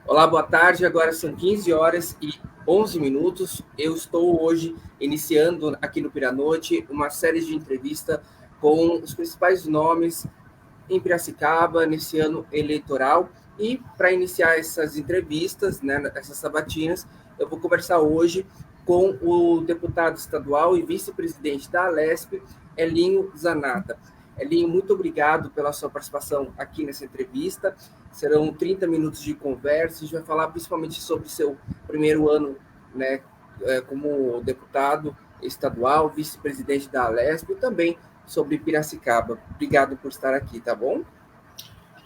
Olá, boa tarde. Agora são 15 horas e 11 minutos. Eu estou hoje iniciando aqui no Piranoite uma série de entrevistas com os principais nomes em Piracicaba nesse ano eleitoral. E para iniciar essas entrevistas, né, essas sabatinas, eu vou conversar hoje com o deputado estadual e vice-presidente da Alesp, Elinho Zanata. Elinho, muito obrigado pela sua participação aqui nessa entrevista. Serão 30 minutos de conversa. A gente vai falar principalmente sobre seu primeiro ano, né, como deputado estadual, vice-presidente da Alesp e também sobre Piracicaba. Obrigado por estar aqui, tá bom?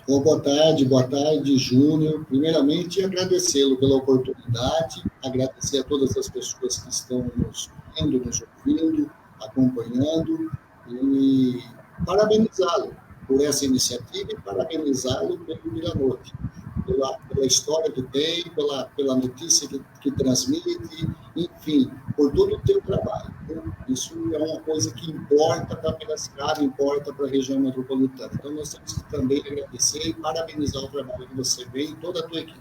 Boa tarde, Júnior. Primeiramente, agradecê-lo pela oportunidade, agradecer a todas as pessoas que estão nos vendo, nos ouvindo, acompanhando, e parabenizá-lo por essa iniciativa e parabenizá-lo pelo Piranoite, pela história que tem, pela notícia que transmite, enfim, por todo o teu trabalho. Isso é uma coisa que importa para Piracicaba, importa para a região metropolitana. Então, nós temos que também agradecer e parabenizar o trabalho que você vê e toda a tua equipe.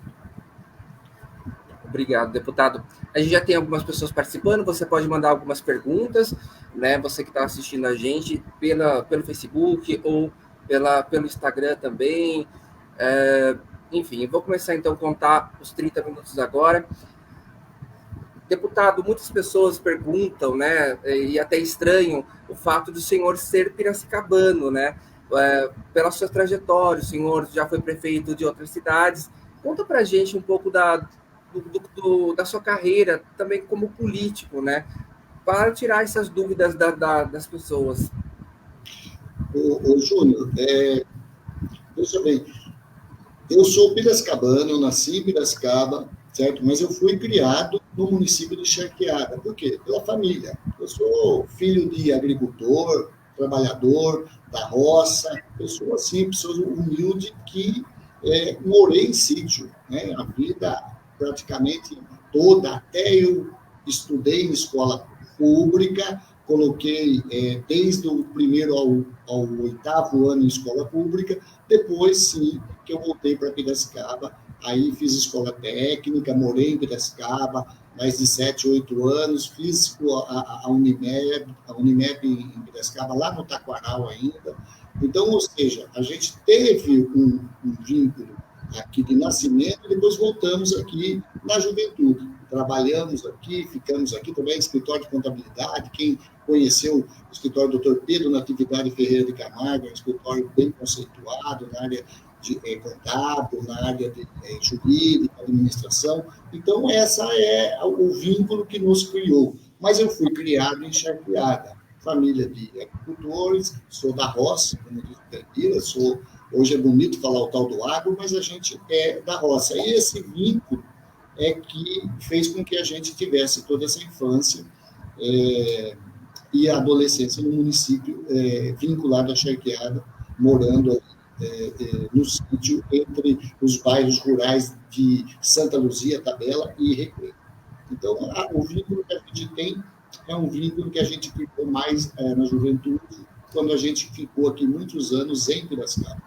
Obrigado, deputado. A gente já tem algumas pessoas participando, você pode mandar algumas perguntas, né? Você que está assistindo a gente pelo Facebook ou pelo Instagram também. Enfim, eu vou começar então a contar os 30 minutos agora. Deputado, muitas pessoas perguntam, né, e até estranham o fato do senhor ser piracicabano, né? Pela sua trajetória, o senhor já foi prefeito de outras cidades. Conta para a gente um pouco da sua carreira, também como político, né? Para tirar essas dúvidas das pessoas. Ô Júnior, veja bem, eu sou piracicabano, eu nasci em Piracicaba, certo? Mas eu fui criado no município de Charqueada. Por quê? Pela família. Eu sou filho de agricultor, trabalhador da roça, pessoa simples, pessoa humilde que morei em sítio, né? A vida praticamente toda, até eu estudei em escola pública, coloquei desde o primeiro ao oitavo ano em escola pública, depois sim que eu voltei para Piracicaba. Aí fiz escola técnica, morei em Piracicaba, mais de 7, 8 anos, fiz a Unimed em Piracicaba, lá no Taquaral ainda. Então, ou seja, a gente teve um vínculo aqui de nascimento e depois voltamos aqui na juventude. Trabalhamos aqui, ficamos aqui também, escritório de contabilidade. Quem conheceu o escritório do Dr. Pedro Natividade Ferreira de Camargo, é um escritório bem conceituado na área contábil, na área de jurídica, administração. Então, essa é o vínculo que nos criou. Mas eu fui criado em Charqueada, família de agricultores, sou da roça, como diz o Caipira, hoje é bonito falar o tal do agro, mas a gente é da roça. E esse vínculo é que fez com que a gente tivesse toda essa infância e a adolescência no município vinculado à Charqueada, morando no sítio entre os bairros rurais de Santa Luzia, Tabela e Recreio. Então, o vínculo que a gente tem é um vínculo que a gente ficou mais na juventude, quando a gente ficou aqui muitos anos em Piracicaba.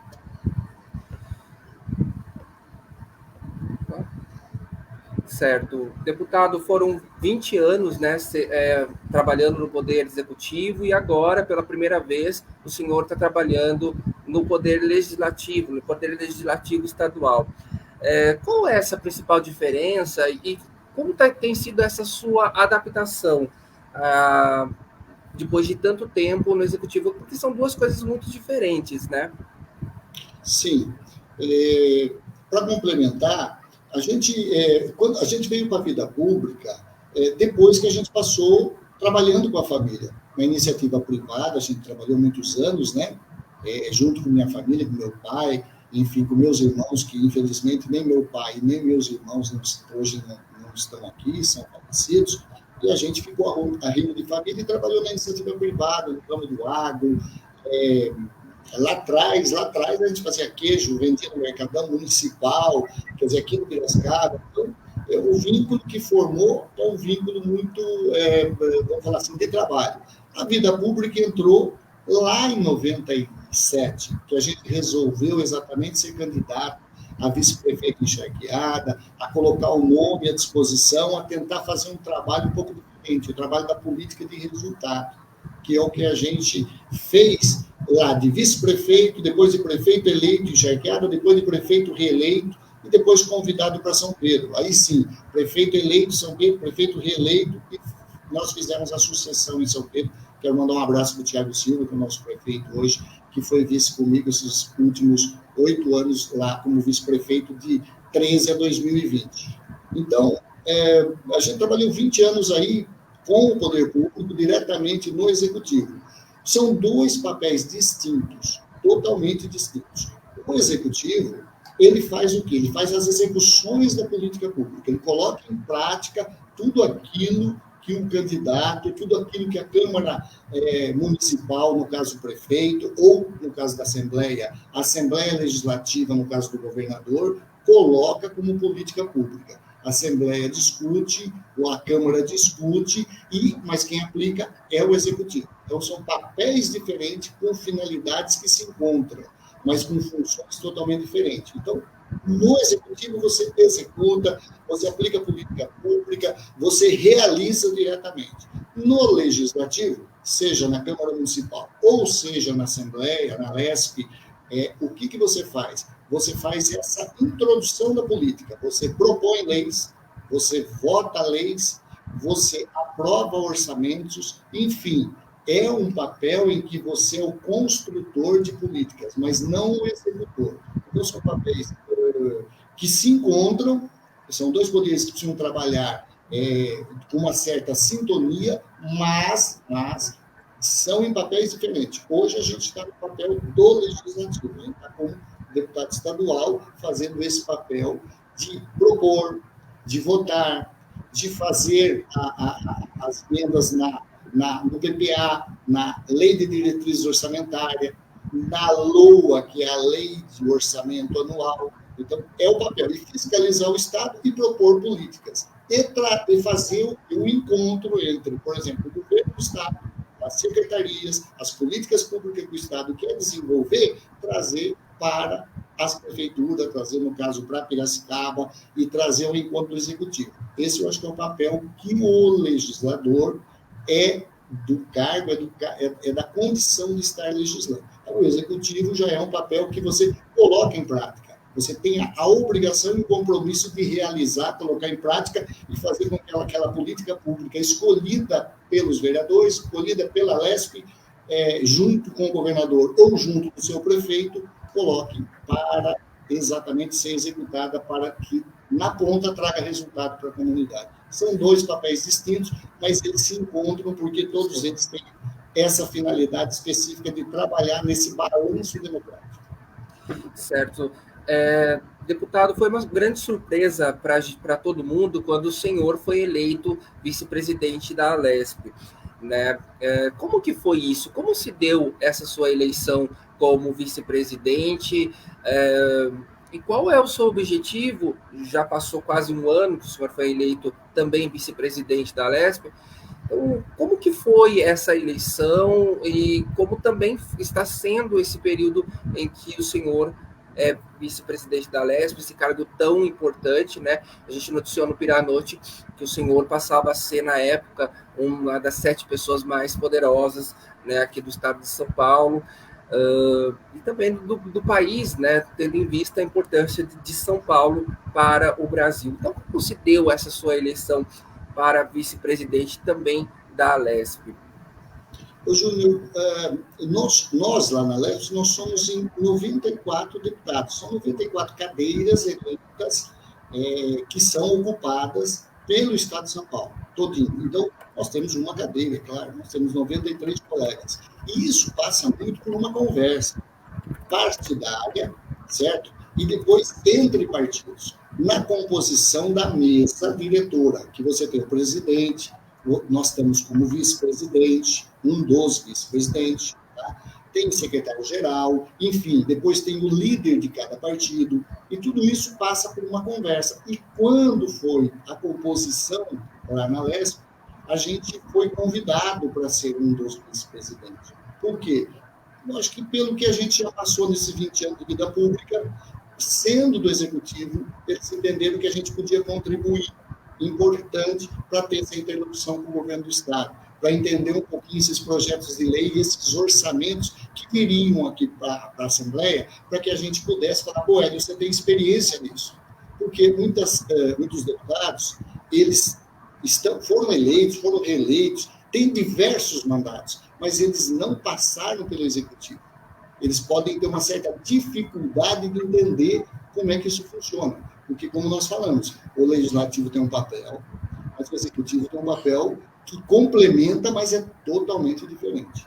Certo. Deputado, foram 20 anos, né, trabalhando no Poder Executivo e agora, pela primeira vez, o senhor está trabalhando no Poder Legislativo Estadual. Qual é essa principal diferença e como tem sido essa sua adaptação depois de tanto tempo no Executivo? Porque são duas coisas muito diferentes, né? Sim. Para complementar, quando a gente veio para a vida pública, depois que a gente passou trabalhando com a família. Na iniciativa privada, a gente trabalhou muitos anos, né? Junto com minha família, com meu pai, enfim, com meus irmãos, que infelizmente nem meu pai nem meus irmãos hoje não estão aqui, são falecidos, e a gente ficou a rima de família e trabalhou na iniciativa privada, no ramo do agro. Lá atrás a gente fazia queijo, vendia no mercadão municipal, quer dizer, aqui no Piracicaba. Então, o vínculo que formou é um vínculo muito, vamos falar assim, de trabalho. A vida pública entrou lá em 97, que a gente resolveu exatamente ser candidato a vice-prefeita enxergueada, a colocar o nome à disposição, a tentar fazer um trabalho um pouco diferente, o trabalho da política de resultado, que é o que a gente fez lá de vice-prefeito, depois de prefeito eleito enxergueado, depois de prefeito reeleito, e depois convidado para São Pedro. Aí sim, prefeito eleito São Pedro, prefeito reeleito, e nós fizemos a sucessão em São Pedro. Quero mandar um abraço para o Thiago Silva, que é o nosso prefeito hoje, que foi vice comigo esses últimos 8 anos lá como vice-prefeito, de 13 a 2020. Então, a gente trabalhou 20 anos aí com o poder público, diretamente no executivo. São 2 papéis distintos, totalmente distintos. O executivo, ele faz o quê? Ele faz as execuções da política pública, ele coloca em prática tudo aquilo que o candidato, tudo aquilo que a Câmara Municipal, no caso o prefeito, ou no caso da Assembleia, a Assembleia Legislativa, no caso do governador, coloca como política pública. A Assembleia discute, ou a Câmara discute, mas quem aplica é o Executivo. Então, são papéis diferentes com finalidades que se encontram, mas com funções totalmente diferentes. Então, no Executivo, você executa, você aplica política pública, você realiza diretamente. No Legislativo, seja na Câmara Municipal ou seja na Assembleia, na LESP, o que você faz? Você faz essa introdução da política, você propõe leis, você vota leis, você aprova orçamentos, enfim, é um papel em que você é o construtor de políticas, mas não o executor. Então, são papéis que se encontram, são 2 poderes que precisam trabalhar com uma certa sintonia, mas são em papéis diferentes. Hoje a gente está no papel do Legislativo, a gente está como deputado estadual fazendo esse papel de propor, de votar, de fazer as emendas no PPA, na Lei de Diretrizes Orçamentárias, na LOA, que é a Lei de Orçamento Anual. Então, é o papel de fiscalizar o Estado e propor políticas. E fazer o encontro entre, por exemplo, o governo do Estado, as secretarias, as políticas públicas que o Estado quer desenvolver, trazer para as prefeituras, trazer, no caso, para Piracicaba, e trazer o encontro do Executivo. Esse eu acho que é o papel que o legislador do cargo, da condição de estar legislando. Então, o Executivo já é um papel que você coloca em prática. Você tem a obrigação e o compromisso de realizar, colocar em prática e fazer com que aquela política pública escolhida pelos vereadores, escolhida pela LESP, junto com o governador ou junto com o seu prefeito, coloquem para exatamente ser executada, para que, na ponta, traga resultado para a comunidade. São 2 papéis distintos, mas eles se encontram porque todos eles têm essa finalidade específica de trabalhar nesse balanço democrático. Certo. Deputado, foi uma grande surpresa para todo mundo quando o senhor foi eleito vice-presidente da Alesp, né? Como que foi isso? Como se deu essa sua eleição como vice-presidente? E qual é o seu objetivo? Já passou quase 1 ano que o senhor foi eleito também vice-presidente da Alesp. Então, como que foi essa eleição e como também está sendo esse período em que o senhor é vice-presidente da Alesp, esse cargo tão importante, né? A gente noticiou no Piranoite que o senhor passava a ser, na época, uma das 7 pessoas mais poderosas, né, aqui do estado de São Paulo, e também do país, né, tendo em vista a importância de São Paulo para o Brasil. Então, como se deu essa sua eleição para vice-presidente também da Alesp? Ô, Júnior, nós lá na Alesp, nós somos em 94 deputados, são 94 cadeiras eleitas que são ocupadas pelo Estado de São Paulo, todinho. Então, nós temos uma cadeira, é claro, nós temos 93 colegas. E isso passa muito por uma conversa partidária, certo? E depois entre partidos, na composição da mesa diretora, que você tem o presidente, nós temos como vice-presidente, um dos vice-presidentes, tá? Tem secretário-geral, enfim, depois tem o líder de cada partido, e tudo isso passa por uma conversa. E quando foi a composição lá na LESP, a gente foi convidado para ser um dos vice-presidentes. Por quê? Eu acho que pelo que a gente já passou nesses 20 anos de vida pública, sendo do Executivo, eles entenderam que a gente podia contribuir, importante, para ter essa interlocução com o governo do Estado, para entender um pouquinho esses projetos de lei e esses orçamentos que viriam aqui para a Assembleia, para que a gente pudesse falar, pô, Hélio, você tem experiência nisso. Porque muitos deputados, eles foram eleitos, foram reeleitos, têm diversos mandatos, mas eles não passaram pelo Executivo. Eles podem ter uma certa dificuldade de entender como é que isso funciona. Porque, como nós falamos, o Legislativo tem um papel, mas o Executivo tem um papel que complementa, mas é totalmente diferente.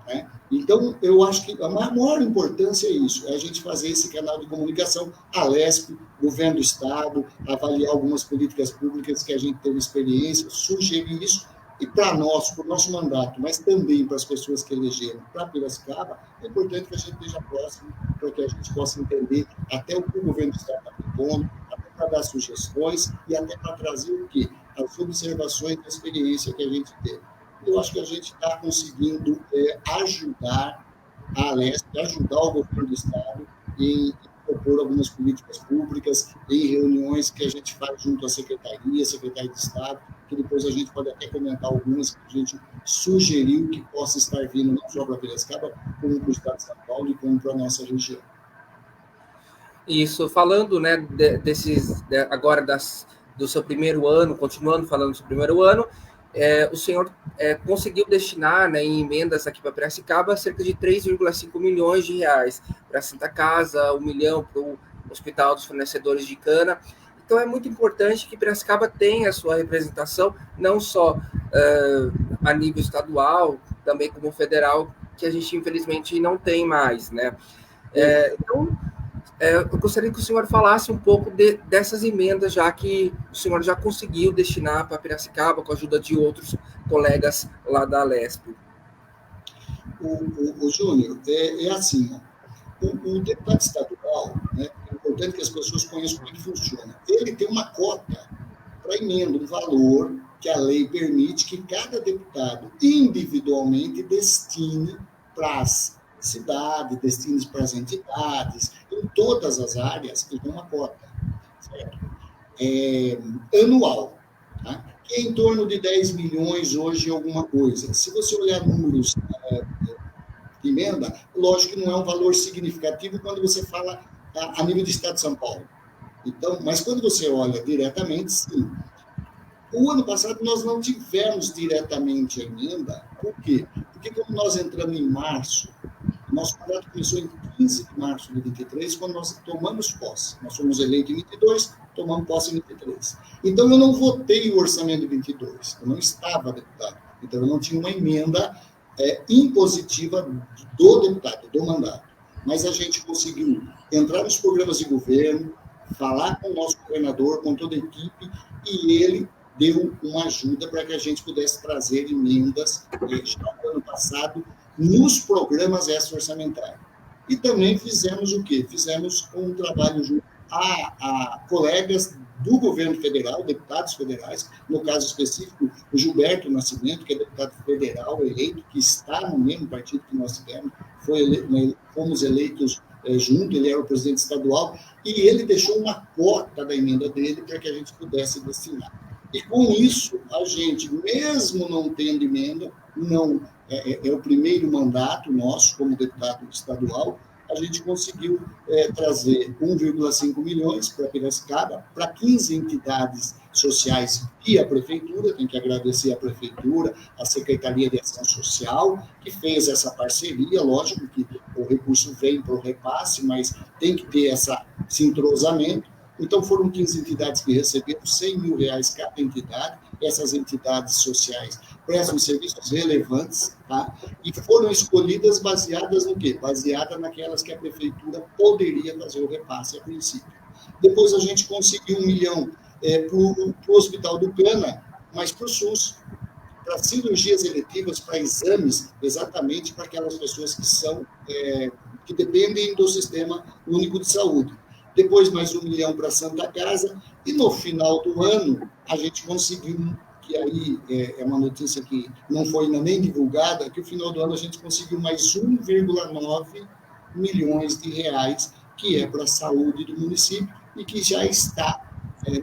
Né? Então, eu acho que a maior importância é isso, é a gente fazer esse canal de comunicação, a LESP, governo do Estado, avaliar algumas políticas públicas que a gente teve experiência, sugerir isso, e para nós, para o nosso mandato, mas também para as pessoas que elegeram para Piracicaba, é importante que a gente esteja próximo, para que a gente possa entender até o que o governo do Estado está propondo, até para dar sugestões e até para trazer o quê? As observações da experiência que a gente teve. Eu acho que a gente está conseguindo ajudar a Alesp, ajudar o governo do Estado em propor algumas políticas públicas, em reuniões que a gente faz junto à Secretaria de Estado, que depois a gente pode até comentar algumas que a gente sugeriu que possa estar vindo não só para Piracicaba, como para o Estado de São Paulo e como para a nossa região. Isso, falando, né, agora do seu primeiro ano, continuando falando do seu primeiro ano, o senhor conseguiu destinar, né, em emendas aqui para Piracicaba cerca de 3,5 milhões de reais para a Santa Casa, 1 milhão para o Hospital dos Fornecedores de Cana. Então é muito importante que Piracicaba tenha a sua representação, não só a nível estadual, também como federal, que a gente infelizmente não tem mais, né? Então, eu gostaria que o senhor falasse um pouco dessas emendas, já que o senhor já conseguiu destinar para Piracicaba com a ajuda de outros colegas lá da Alesp. O Júnior, é assim, o deputado estadual, né, é importante que as pessoas conheçam como ele funciona. Ele tem uma cota para emenda, um valor que a lei permite que cada deputado individualmente destine para as cidades, destine para as entidades, em todas as áreas, ele tem uma cota, certo? Anual, tá? Que é em torno de 10 milhões hoje alguma coisa. Se você olhar números de emenda, lógico que não é um valor significativo quando você fala a nível do Estado de São Paulo. Então, mas quando você olha diretamente, sim. O ano passado nós não tivemos diretamente a emenda. Por quê? Porque como nós entramos em março, nosso mandato começou em 15 de março de 23, quando nós tomamos posse. Nós fomos eleitos em 22, tomamos posse em 23. Então, eu não votei o orçamento de 22, eu não estava deputado. Então, eu não tinha uma emenda impositiva do deputado, do mandato. Mas a gente conseguiu entrar nos programas de governo, falar com o nosso governador, com toda a equipe, e ele deu uma ajuda para que a gente pudesse trazer emendas já no ano passado, nos programas extra-orçamentários. E também fizemos o quê? Fizemos um trabalho junto a colegas do governo federal, deputados federais, no caso específico, o Gilberto Nascimento, que é deputado federal eleito, que está no mesmo partido que nós tivemos, fomos eleitos junto, ele era o presidente estadual, e ele deixou uma cota da emenda dele para que a gente pudesse destinar. E com isso, a gente, mesmo não tendo emenda, é o primeiro mandato nosso como deputado estadual, a gente conseguiu trazer 1,5 milhões para Piracicaba, para 15 entidades sociais e a Prefeitura, tem que agradecer a Prefeitura, a Secretaria de Ação Social, que fez essa parceria, lógico que o recurso vem para o repasse, mas tem que ter esse entrosamento. Então, foram 15 entidades que receberam 100 mil reais cada entidade. Essas entidades sociais prestam serviços relevantes, tá? E foram escolhidas baseadas no quê? Baseadas naquelas que a prefeitura poderia fazer o repasse a princípio. Depois a gente conseguiu 1 milhão para o Hospital do Cana, mas para o SUS, para cirurgias eletivas, para exames, exatamente para aquelas pessoas que dependem do Sistema Único de Saúde. Depois mais 1 milhão para a Santa Casa, e no final do ano a gente conseguiu, que aí é uma notícia que não foi ainda nem divulgada, que no final do ano a gente conseguiu mais 1,9 milhões de reais, que é para a saúde do município e que já está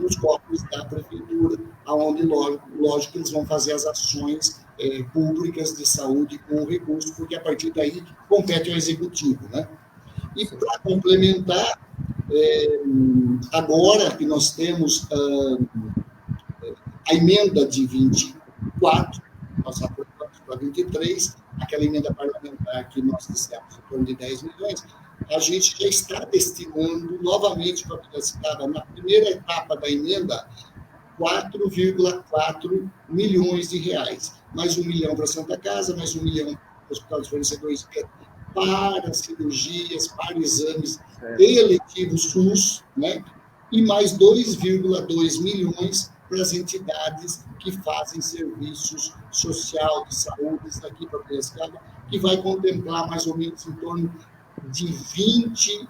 nos cofres da prefeitura, onde, lógico, eles vão fazer as ações públicas de saúde com o recurso, porque a partir daí compete ao executivo, né? E para complementar, agora que nós temos a emenda de 24, nós aprovamos para 23, aquela emenda parlamentar que nós dissemos em torno de 10 milhões, a gente já está destinando novamente para Piracicaba, na primeira etapa da emenda, 4,4 milhões de reais. Mais 1 milhão para a Santa Casa, mais 1 milhão para o Hospital dos Fornecedores, para cirurgias, para exames eletivos SUS, né? E mais 2,2 milhões para as entidades que fazem serviços social de saúde aqui para Piracicaba, que vai contemplar mais ou menos em torno de 20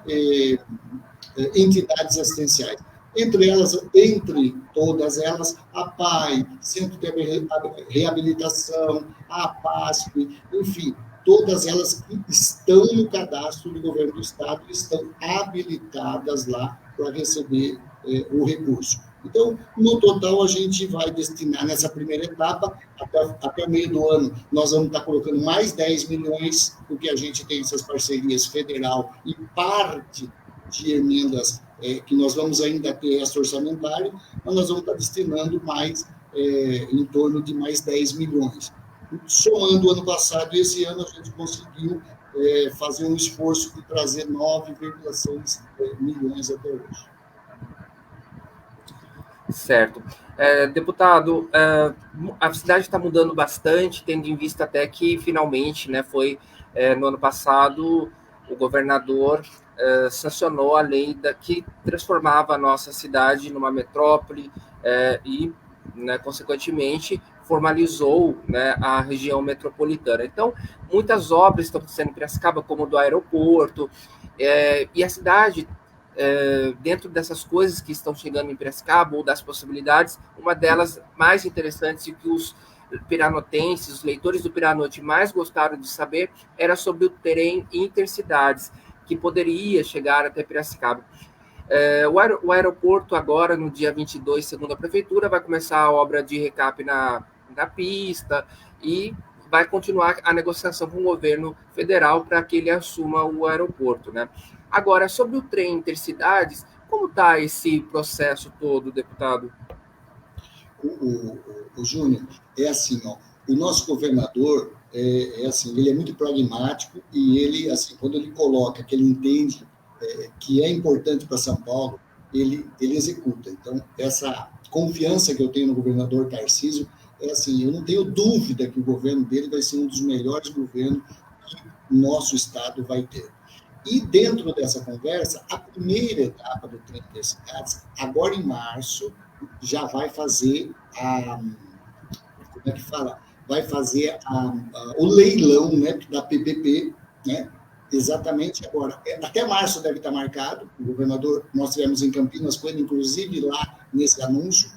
entidades assistenciais. Entre todas elas, a PAI, Centro de Reabilitação, a APASP, enfim, todas elas que estão no cadastro do governo do Estado estão habilitadas lá para receber o recurso. Então, no total, a gente vai destinar nessa primeira etapa, até o meio do ano, nós vamos estar colocando mais 10 milhões, porque a gente tem essas parcerias federal e parte de emendas que nós vamos ainda ter essa orçamentária, mas nós vamos estar destinando mais, em torno de mais 10 milhões. Somando o ano passado e esse ano, a gente conseguiu fazer um esforço de trazer 9,6 milhões até hoje. Certo. Deputado, a cidade está mudando bastante, tendo em vista até que, finalmente, né, foi no ano passado, o governador sancionou a lei que transformava a nossa cidade numa metrópole e, né, consequentemente, formalizou, né, a região metropolitana. Então, muitas obras estão sendo em Piracicaba, como do aeroporto, e a cidade, dentro dessas coisas que estão chegando em Piracicaba, ou das possibilidades, uma delas mais interessantes e que os piranotenses, os leitores do Piranote mais gostaram de saber, era sobre o trem intercidades, que poderia chegar até Piracicaba. O aeroporto agora, no dia 22, segundo a prefeitura, vai começar a obra de recap na pista e vai continuar a negociação com o governo federal para que ele assuma o aeroporto, né? Agora, sobre o trem intercidades, como está esse processo todo, deputado? O Júnior, é assim, ó, o nosso governador, assim, ele é muito pragmático e ele, assim, quando ele coloca que ele entende que é importante para São Paulo, ele executa. Então, essa confiança que eu tenho no governador Tarcísio, assim, eu não tenho dúvida que o governo dele vai ser um dos melhores governos que o nosso estado vai ter. E dentro dessa conversa, a primeira etapa do trem intercidades, agora em março, já vai fazer como é que fala? Vai fazer o leilão, né, da PPP, né? Exatamente agora. Até março deve estar marcado. O governador, nós tivemos em Campinas com ele, inclusive lá nesse anúncio,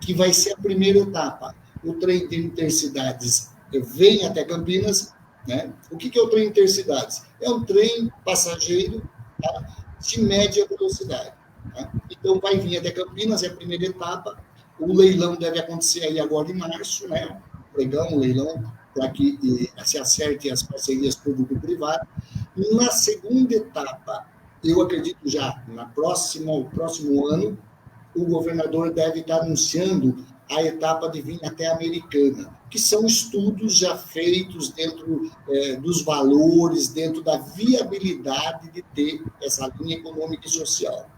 que vai ser a primeira etapa. O trem de intercidades vem até Campinas, né? O que é o trem intercidades? É um trem passageiro, tá, de média velocidade. Tá? Então, vai vir até Campinas, é a primeira etapa. O leilão deve acontecer aí agora em março, né? O leilão, para que se acerte as parcerias público-privadas. Na segunda etapa, eu acredito já, no próximo ano, o governador deve estar anunciando a etapa de vir até a Americana, que são estudos já feitos dentro dos valores, dentro da viabilidade de ter essa linha econômica e social.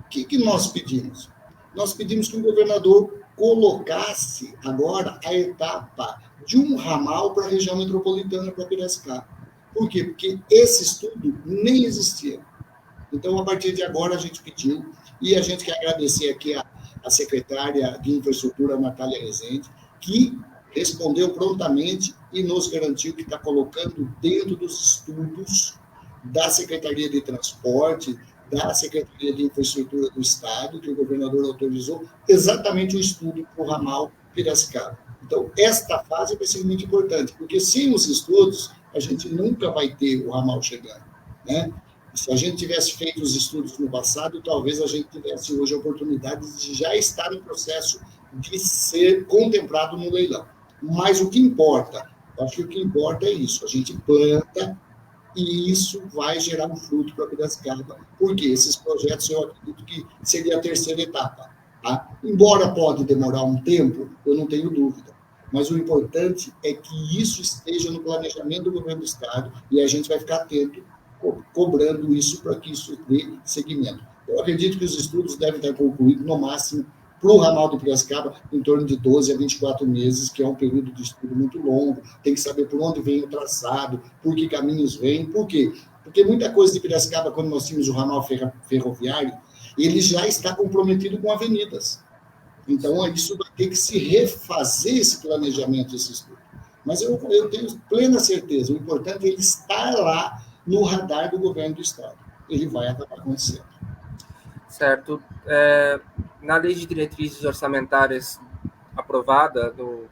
O que nós pedimos? Nós pedimos que o governador colocasse agora a etapa de um ramal para a região metropolitana, para Piracicaba. Por quê? Porque esse estudo nem existia. Então, a partir de agora, a gente pediu, e a gente quer agradecer aqui a secretária de Infraestrutura, Natália Rezende, que respondeu prontamente e nos garantiu que está colocando dentro dos estudos da Secretaria de Transporte, da Secretaria de Infraestrutura do Estado, que o governador autorizou, exatamente o estudo para o ramal Piracicaba. Então, esta fase vai ser muito importante, porque sem os estudos, a gente nunca vai ter o ramal chegando, né? Se a gente tivesse feito os estudos no passado, talvez a gente tivesse hoje a oportunidade de já estar em processo de ser contemplado no leilão. Mas o que importa, acho que o que importa é isso, a gente planta e isso vai gerar um fruto para Piracicaba, porque esses projetos eu acredito que seria a terceira etapa. Tá? Embora pode demorar um tempo, eu não tenho dúvida, mas o importante é que isso esteja no planejamento do governo do Estado e a gente vai ficar atento, cobrando isso para que isso dê seguimento. Eu acredito que os estudos devem estar concluídos, no máximo, para o ramal de Piracicaba, em torno de 12 a 24 meses, que é um período de estudo muito longo, tem que saber por onde vem o traçado, por que caminhos vêm, por quê? Porque muita coisa de Piracicaba, quando nós tínhamos o ramal ferroviário, ele já está comprometido com avenidas. Então, isso vai ter que se refazer esse planejamento, esse estudo. Mas eu tenho plena certeza, o importante é ele estar lá no radar do governo do Estado. Ele vai acabar acontecendo. Certo. Na lei de diretrizes orçamentárias aprovada no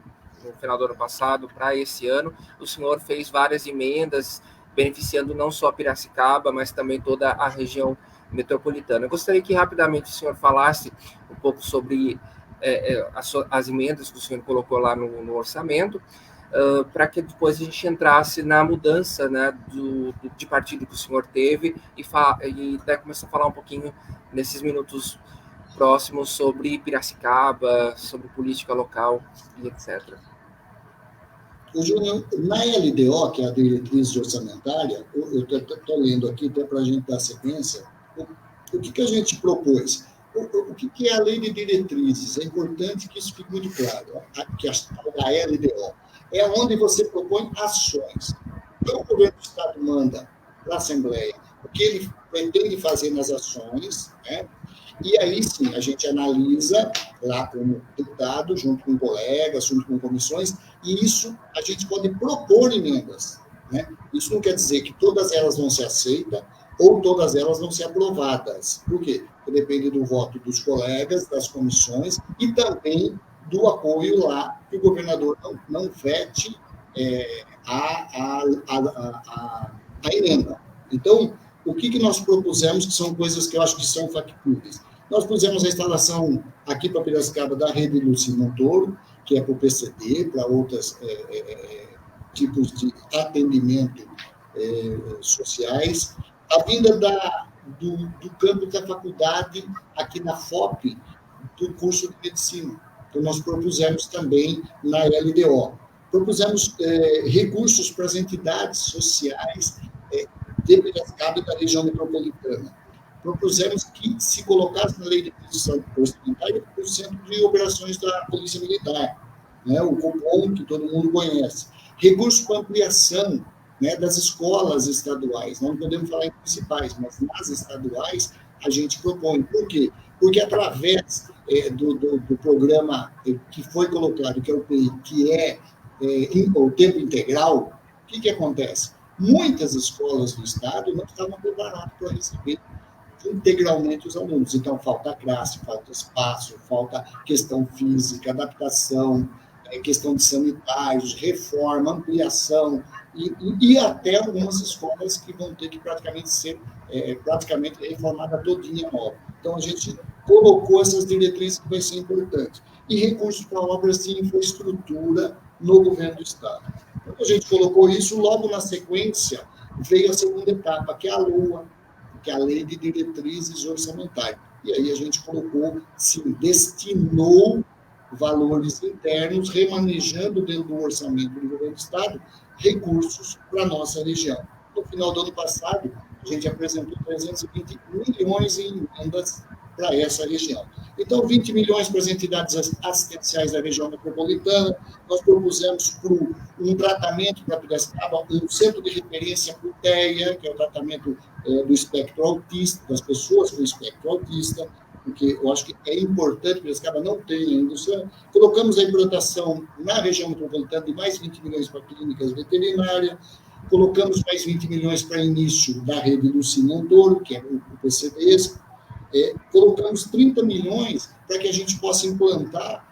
final do ano passado para esse ano, o senhor fez várias emendas beneficiando não só Piracicaba, mas também toda a região metropolitana. Eu gostaria que rapidamente o senhor falasse um pouco sobre as emendas que o senhor colocou lá no orçamento, para que depois a gente entrasse na mudança, né, de partido que o senhor teve e até começar a falar um pouquinho nesses minutos próximos sobre Piracicaba, sobre política local e etc. Júnior, na LDO, que é a diretriz orçamentária, eu estou lendo aqui até para a gente dar sequência, o que a gente propôs? O que é a lei de diretrizes? É importante que isso fique muito claro, que a LDO é onde você propõe ações. Então, o governo do Estado manda para a Assembleia o que ele pretende fazer nas ações, né? E aí, sim, a gente analisa lá como deputado, junto com colegas, junto com comissões, e isso a gente pode propor emendas, né? Isso não quer dizer que todas elas vão ser aceitas ou todas elas vão ser aprovadas. Por quê? Porque depende do voto dos colegas, das comissões e também do apoio lá que o governador não vete a emenda. Então, o que nós propusemos, que são coisas que eu acho que são factíveis? Nós pusemos a instalação aqui para Piracicaba da rede Luci Montoro, que é para o PCD, para outros tipos de atendimento sociais. A vinda do campo da faculdade aqui na FOP, do curso de medicina. Então, nós propusemos também na LDO. Propusemos recursos para as entidades sociais de Piracicaba e da região metropolitana. Propusemos que se colocasse na lei de aquisição orçamentária o Centro de Operações da Polícia Militar, né, o COPOM, que todo mundo conhece. Recursos para ampliação, né, das escolas estaduais. Não podemos falar em municipais, mas nas estaduais a gente propõe. Por quê? Porque através do programa que foi colocado, que é o PI, que é o tempo integral, o que acontece? Muitas escolas do Estado não estavam preparadas para receber integralmente os alunos. Então, falta classe, falta espaço, falta questão física, adaptação, questão de sanitários, reforma, ampliação, e até algumas escolas que vão ter que praticamente ser reformada todinha nova. Então, a gente colocou essas diretrizes que vai ser importante. E recursos para obras de infraestrutura no governo do Estado. Quando a gente colocou isso, logo na sequência, veio a segunda etapa, que é a LOA, que é a Lei de Diretrizes Orçamentárias. E aí a gente colocou, sim, destinou valores internos, remanejando dentro do orçamento do governo do Estado, recursos para a nossa região. No final do ano passado, a gente apresentou 320 milhões em emendas para essa região. Então, 20 milhões para as entidades assistenciais da região metropolitana, nós propusemos um tratamento para Piracicaba, um centro de referência para o TEA, que é o tratamento do espectro autista, das pessoas com espectro autista, porque eu acho que é importante, Piracicaba não tem ainda. Colocamos a implantação na região metropolitana de mais 20 milhões para clínicas veterinárias, colocamos mais 20 milhões para início da rede Luci Montoro, que é o PCDs, colocamos 30 milhões para que a gente possa implantar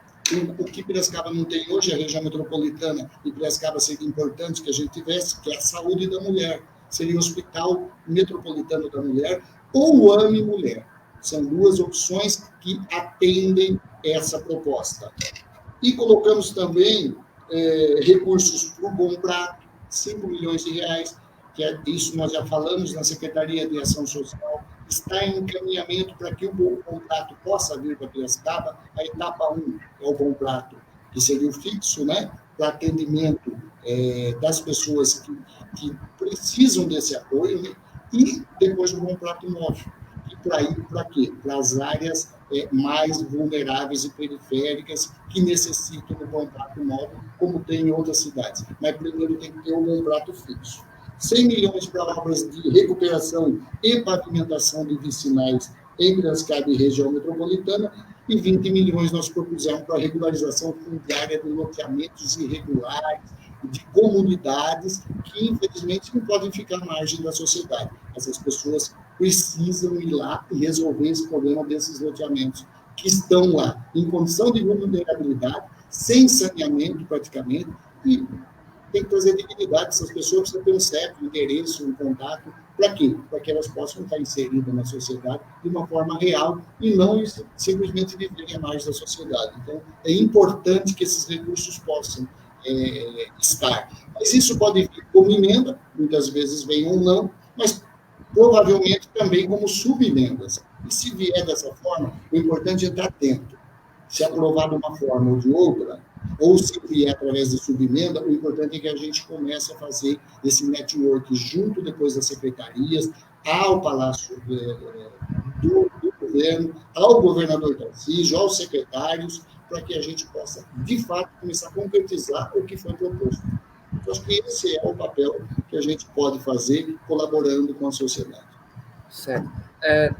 o que Piracicaba não tem hoje, a região metropolitana, e Piracicaba seria importante que a gente tivesse, que é a saúde da mulher. seria o Hospital Metropolitano da Mulher ou o AME Mulher. São duas opções que atendem essa proposta. E colocamos também recursos para o Bom Prato, 5 milhões de reais, que isso nós já falamos na Secretaria de Ação Social, está em encaminhamento para que o Bom Prato possa vir para Piracicaba. A etapa 1 é o Bom Prato, que seria o fixo, né, para atendimento das pessoas que precisam desse apoio, né, e depois o Bom Prato móvel. E para ir para quê? Para as áreas mais vulneráveis e periféricas que necessitam do Bom Prato móvel, como tem em outras cidades. Mas primeiro tem que ter um Bom Prato fixo. 100 milhões para obras de recuperação e pavimentação de vicinais em Piracicaba e região metropolitana, e 20 milhões nós propusemos para a regularização fundiária de loteamentos irregulares, de comunidades que, infelizmente, não podem ficar à margem da sociedade. Essas pessoas precisam ir lá e resolver esse problema desses loteamentos que estão lá em condição de vulnerabilidade, sem saneamento praticamente, e tem que trazer dignidade. Essas pessoas precisam ter um CEP, um endereço, um contato. Para quê? Para que elas possam estar inseridas na sociedade de uma forma real e não simplesmente viverem à margem da sociedade. Então, é importante que esses recursos possam estar. Mas isso pode vir como emenda, muitas vezes vem ou não, mas provavelmente também como subemendas. E se vier dessa forma, o importante é estar atento. Se aprovar de uma forma ou de outra, ou se vier através de subemenda, o importante é que a gente comece a fazer esse network junto depois das secretarias, ao Palácio do Governo, ao governador Tarcísio, aos secretários, para que a gente possa, de fato, começar a concretizar o que foi proposto. Eu acho que esse é o papel que a gente pode fazer colaborando com a sociedade. Certo.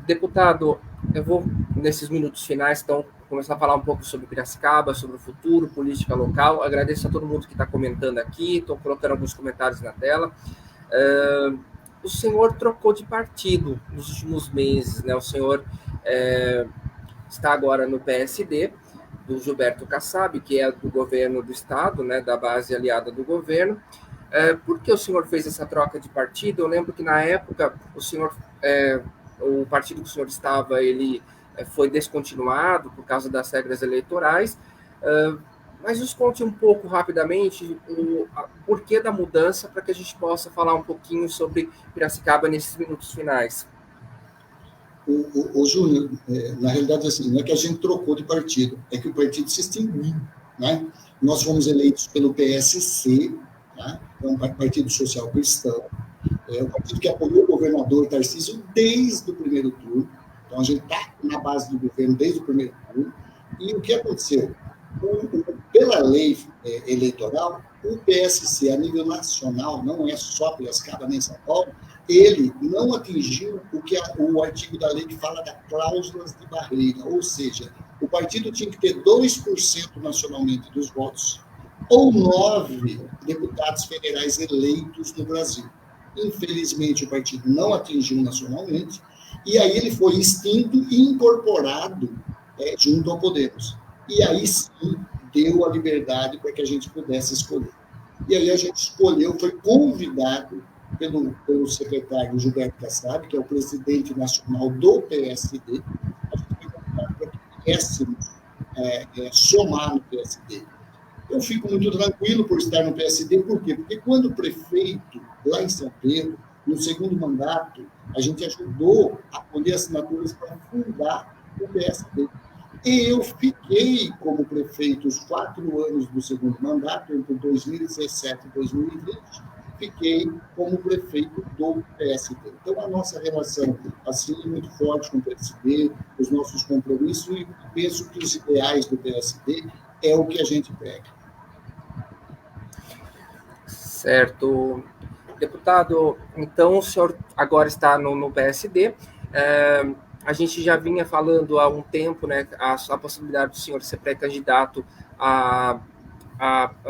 Deputado, eu vou, nesses minutos finais, então, começar a falar um pouco sobre Piracicaba, sobre o futuro, política local. Agradeço a todo mundo que está comentando aqui, estou colocando alguns comentários na tela. O senhor trocou de partido nos últimos meses, né? O senhor está agora no PSD, do Gilberto Kassab, que é do governo do Estado, né, da base aliada do governo. Por que o senhor fez essa troca de partido? Eu lembro que, na época, o senhor, o partido que o senhor estava, ele foi descontinuado por causa das regras eleitorais, mas nos conte um pouco, rapidamente, o porquê da mudança, para que a gente possa falar um pouquinho sobre Piracicaba nesses minutos finais. O Júnior, na realidade, assim, não é que a gente trocou de partido, é que o partido se extinguiu, né? Nós fomos eleitos pelo PSC, tá? É um partido social cristão, é um partido que apoiou o governador Tarcísio desde o primeiro turno. Então, a gente está na base do governo desde o primeiro turno. E o que aconteceu? Pela lei eleitoral, o PSC, a nível nacional, não é só Piracicaba nem São Paulo, ele não atingiu o artigo da lei que fala das cláusulas de barreira, ou seja, o partido tinha que ter 2% nacionalmente dos votos, ou 9 deputados federais eleitos no Brasil. Infelizmente, o partido não atingiu nacionalmente, e aí ele foi extinto e incorporado junto ao Podemos. E aí sim deu a liberdade para que a gente pudesse escolher. E aí a gente escolheu, foi convidado pelo secretário Gilberto Kassab, que é o presidente nacional do PSD, a gente foi convidado para que pudéssemos somar no PSD. Eu fico muito tranquilo por estar no PSD, por quê? Porque quando prefeito, lá em São Pedro, no segundo mandato, a gente ajudou a colher assinaturas para fundar o PSD. E eu fiquei como prefeito os 4 anos do segundo mandato, entre 2017 e 2020, fiquei como prefeito do PSD. Então, a nossa relação, assim, é muito forte com o PSD, os nossos compromissos, e penso que os ideais do PSD é o que a gente prega. Certo. Deputado, então o senhor agora está no PSD. A gente já vinha falando há um tempo, né, a possibilidade do senhor ser pré-candidato a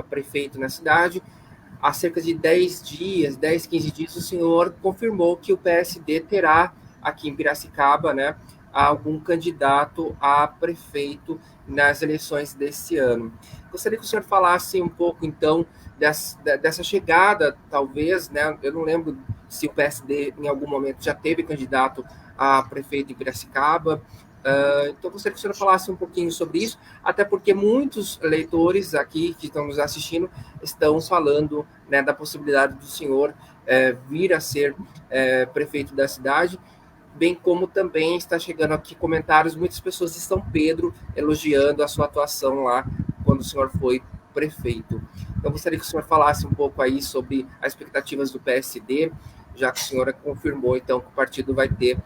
prefeito na cidade. Há cerca de 10, 15 dias, o senhor confirmou que o PSD terá aqui em Piracicaba, né, a algum candidato a prefeito nas eleições desse ano. Gostaria que o senhor falasse um pouco, então, dessa chegada, talvez, né? Eu não lembro se o PSD, em algum momento, já teve candidato a prefeito em Piracicaba. Então, gostaria que o senhor falasse um pouquinho sobre isso, até porque muitos leitores aqui que estão nos assistindo estão falando, né, da possibilidade do senhor vir a ser prefeito da cidade, bem como também está chegando aqui comentários, muitas pessoas de São Pedro elogiando a sua atuação lá quando o senhor foi prefeito. Então, gostaria que o senhor falasse um pouco aí sobre as expectativas do PSD, já que a senhora confirmou, então, que o partido vai ter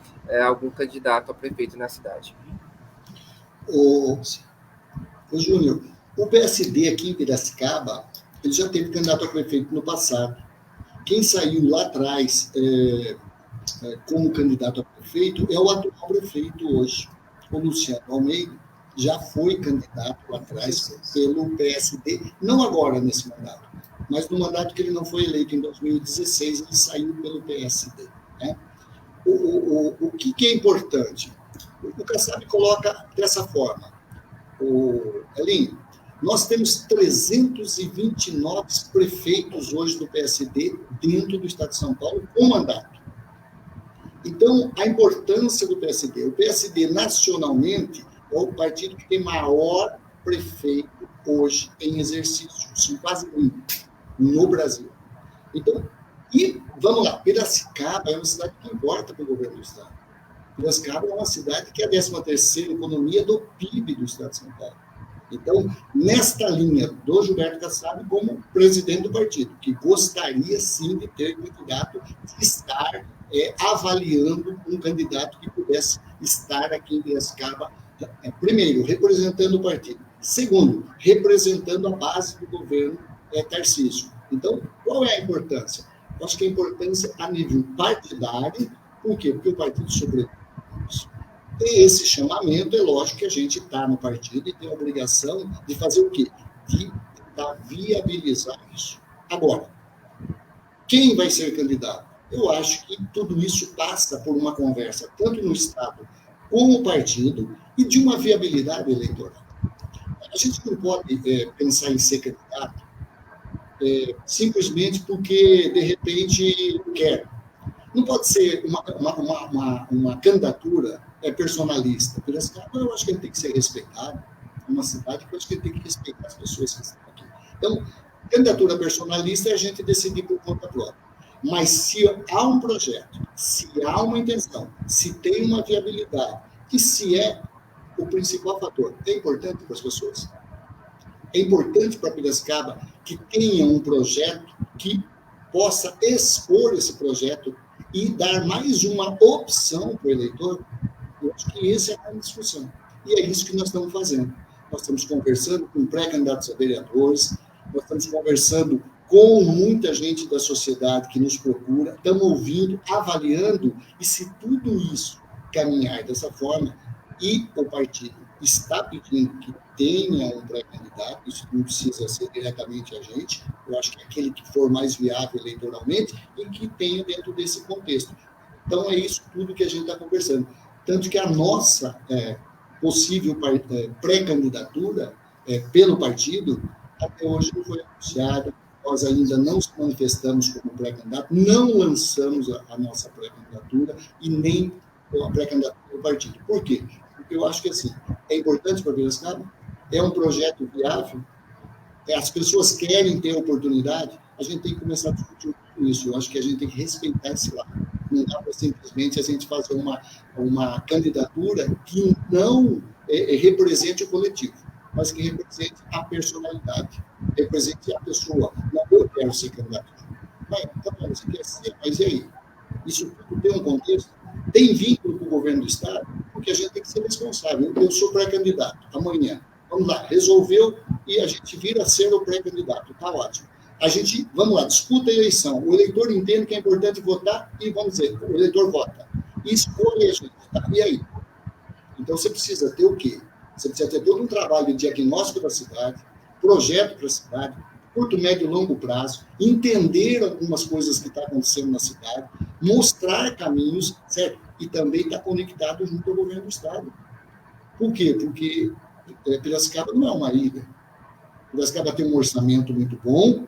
algum candidato a prefeito na cidade. Ô, Júnior, o PSD aqui em Piracicaba, ele já teve candidato a prefeito no passado. Quem saiu lá atrás como candidato a prefeito é o atual prefeito hoje, o Luciano Almeida, já foi candidato lá atrás pelo PSD, não agora nesse mandato, mas no mandato que ele não foi eleito em 2016, ele saiu pelo PSD. Né? O que é importante? O Kassab coloca dessa forma, Elinho, nós temos 329 prefeitos hoje do PSD dentro do Estado de São Paulo com mandato. Então, a importância do PSD. O PSD, nacionalmente, é o partido que tem maior prefeito hoje em exercício, assim, quase um, no Brasil. Então, e vamos lá, Piracicaba é uma cidade que importa para o governo do Estado. Piracicaba é uma cidade que é a 13ª economia do PIB do Estado de São Paulo. Então, nesta linha do Gilberto Kassab como presidente do partido, que gostaria, sim, de ter candidato, de estar avaliando um candidato que pudesse estar aqui em Piracicaba, primeiro, representando o partido. Segundo, representando a base do governo Tarcísio. Então, qual é a importância? Eu acho que a importância a nível partidário, por quê? Porque o partido sobrevive. Tem esse chamamento, é lógico que a gente está no partido e tem a obrigação de fazer o quê? De tentar viabilizar isso. Agora, quem vai ser candidato? Eu acho que tudo isso passa por uma conversa, tanto no Estado com o partido, e de uma viabilidade eleitoral. A gente não pode pensar em ser candidato simplesmente porque, de repente, quer. Não pode ser uma candidatura personalista. Piracicaba, eu acho que ele tem que ser respeitado. É uma cidade que eu acho que ele tem que respeitar as pessoas que estão aqui. Então, candidatura personalista é a gente decidir por conta própria. Mas se há um projeto, se há uma intenção, se tem uma viabilidade, e se é o principal fator, é importante para as pessoas. É importante para Piracicaba que tenha um projeto que possa expor esse projeto e dar mais uma opção para o eleitor. Eu acho que essa é a discussão. E é isso que nós estamos fazendo. Nós estamos conversando com pré-candidatos a vereadores, nós estamos conversando com muita gente da sociedade que nos procura, estamos ouvindo, avaliando, e se tudo isso caminhar dessa forma, e o partido está pedindo que tenha um pré-candidato, isso não precisa ser diretamente a gente, eu acho que é aquele que for mais viável eleitoralmente e que tenha dentro desse contexto. Então, é isso tudo que a gente está conversando. Tanto que a nossa possível pré-candidatura pelo partido, até hoje não foi anunciada, nós ainda não nos manifestamos como pré-candidato, não lançamos a nossa pré-candidatura e nem a pré-candidatura do partido. Por quê? Porque eu acho que assim, é importante para Piracicaba, é um projeto viável, as pessoas querem ter oportunidade, a gente tem que começar a discutir tudo isso. Eu acho que a gente tem que respeitar esse lado. Não dá para simplesmente a gente fazer uma candidatura que não represente o coletivo, mas que represente a personalidade, represente a pessoa. Não, eu quero ser candidato. Mas, então, você quer ser, mas e aí? Isso tudo tem um contexto? Tem vínculo com o governo do Estado? Porque a gente tem que ser responsável. Eu sou pré-candidato, amanhã. Vamos lá, resolveu e a gente vira a ser o pré-candidato. Está ótimo. A gente, vamos lá, disputa a eleição. O eleitor entende que é importante votar e, vamos dizer, o eleitor vota. E escolhe a gente. Tá? E aí? Então, você precisa ter o quê? Você precisa ter todo um trabalho de diagnóstico da cidade, projeto para a cidade, curto, médio e longo prazo, entender algumas coisas que estão acontecendo na cidade, mostrar caminhos, certo? e também está conectado junto ao governo do Estado. Por quê? Porque Piracicaba não é uma ilha. Piracicaba tem um orçamento muito bom,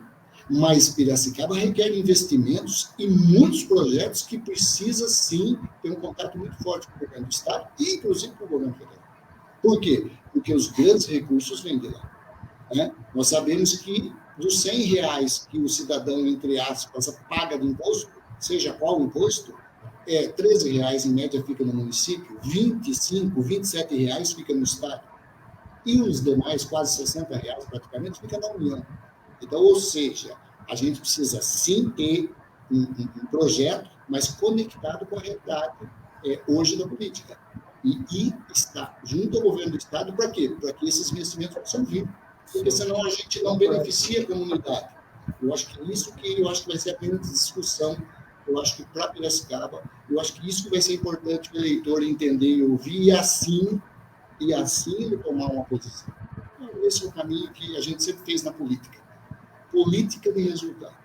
mas Piracicaba requer investimentos e muitos projetos que precisa, sim, ter um contato muito forte com o governo do Estado e, inclusive, com o governo federal. Por quê? Porque os grandes recursos vêm de lá. Né? Nós sabemos que dos R$100 que o cidadão, entre aspas, paga de imposto, seja qual imposto, R$13 em média fica no município, R$25, R$27 fica no Estado. E os demais, quase R$60 praticamente, fica na União. Então, ou seja, a gente precisa sim ter um projeto, mas conectado com a realidade hoje da política. E estar junto ao governo do Estado para quê? Para que esses investimentos possam vir. Porque senão a gente não beneficia a comunidade. Eu acho que isso que eu acho que vai ser a grande discussão. Eu acho que para Piracicaba, eu acho que isso que vai ser importante para o eleitor entender e ouvir, e assim ele tomar uma posição. Então, esse é o caminho que a gente sempre fez na política. Política de resultado.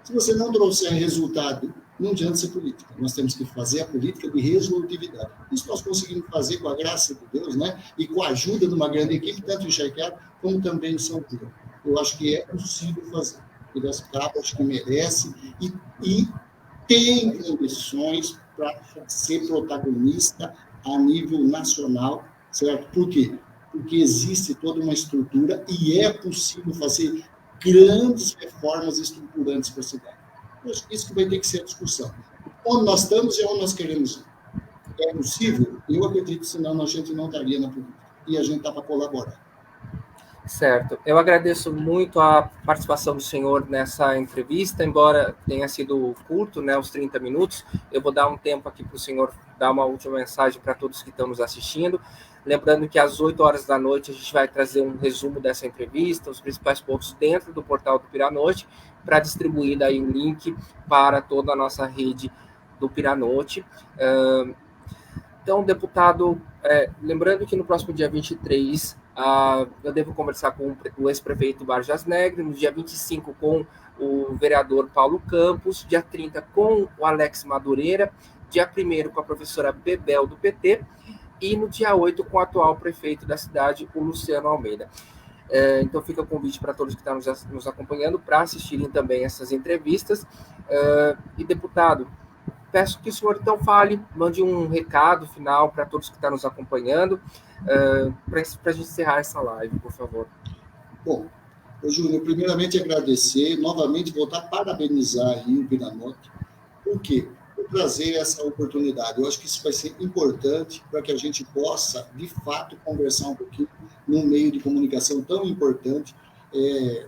Se você não trouxer resultado, não adianta ser política. Nós temos que fazer a política de resolutividade. Isso nós conseguimos fazer com a graça de Deus, né? E com a ajuda de uma grande equipe, tanto em Charqueado como também em São Paulo. Eu acho que é possível fazer. Piracicaba, acho que merece e tem condições para ser protagonista a nível nacional, certo? Por quê? Porque existe toda uma estrutura e é possível fazer grandes reformas estruturantes para a cidade. Eu acho que isso que vai ter que ser a discussão. Onde nós estamos e onde nós queremos ir. É possível? Eu acredito, senão a gente não estaria na política. E a gente está para colaborar. Certo. Eu agradeço muito a participação do senhor nessa entrevista, embora tenha sido curto, né, os 30 minutos. Eu vou dar um tempo aqui para o senhor dar uma última mensagem para todos que estão nos assistindo. Lembrando que às 8 horas da noite a gente vai trazer um resumo dessa entrevista, os principais pontos dentro do portal do Piranoite, para distribuir daí um link para toda a nossa rede do Piranoite. Então, deputado, lembrando que no próximo dia 23, eu devo conversar com o ex-prefeito Vargas Negre, no dia 25 com o vereador Paulo Campos, dia 30 com o Alex Madureira, dia 1º com a professora Bebel, do PT, e no dia 8 com o atual prefeito da cidade, o Luciano Almeida. Então fica o convite para todos que estão nos acompanhando para assistirem também essas entrevistas. E, deputado, peço que o senhor então mande um recado final para todos que estão nos acompanhando, para a gente encerrar essa live, por favor. Bom, Júnior, primeiramente agradecer, novamente voltar a parabenizar aí o Piranoite. Por quê? Por trazer essa oportunidade. Eu acho que isso vai ser importante para que a gente possa, de fato, conversar um pouquinho num meio de comunicação tão importante.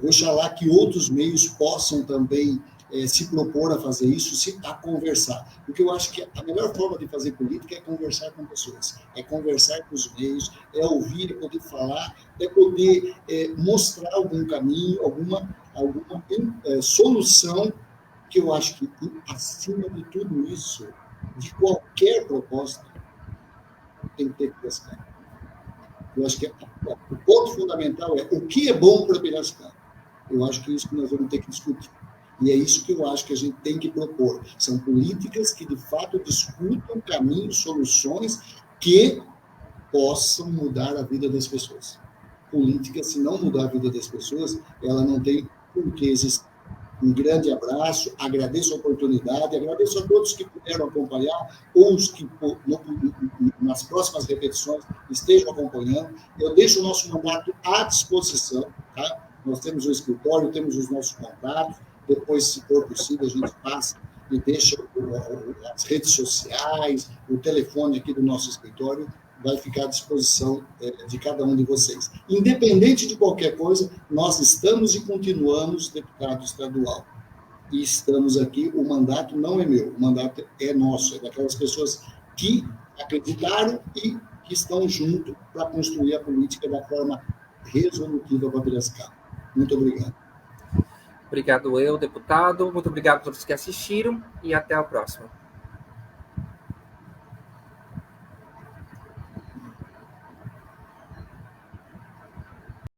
Oxalá que outros meios possam também se propor a fazer isso, a conversar. Porque eu acho que a melhor forma de fazer política é conversar com pessoas, é conversar com os meios, é ouvir, é poder falar, é poder mostrar algum caminho, alguma solução, que eu acho que, acima de tudo isso, de qualquer proposta, tem que ter Piracicaba. Eu acho que o ponto fundamental é o que é bom para Piracicaba. Eu acho que é isso que nós vamos ter que discutir. E é isso que eu acho que a gente tem que propor. São políticas que, de fato, discutam caminhos, soluções que possam mudar a vida das pessoas. Política, se não mudar a vida das pessoas, ela não tem por que existir. Um grande abraço, agradeço a oportunidade, agradeço a todos que puderam acompanhar, ou os que nas próximas repetições estejam acompanhando. Eu deixo o nosso mandato à disposição, tá? Nós temos o escritório, temos os nossos contatos, depois, se for possível, a gente passa e deixa as redes sociais, o telefone aqui do nosso escritório, vai ficar à disposição de cada um de vocês. Independente de qualquer coisa, nós estamos e continuamos deputado estadual. E estamos aqui, o mandato não é meu, o mandato é nosso, é daquelas pessoas que acreditaram e que estão junto para construir a política da forma resolutiva para Piracicaba. Muito obrigado. Obrigado, deputado. Muito obrigado a todos que assistiram e até a próxima.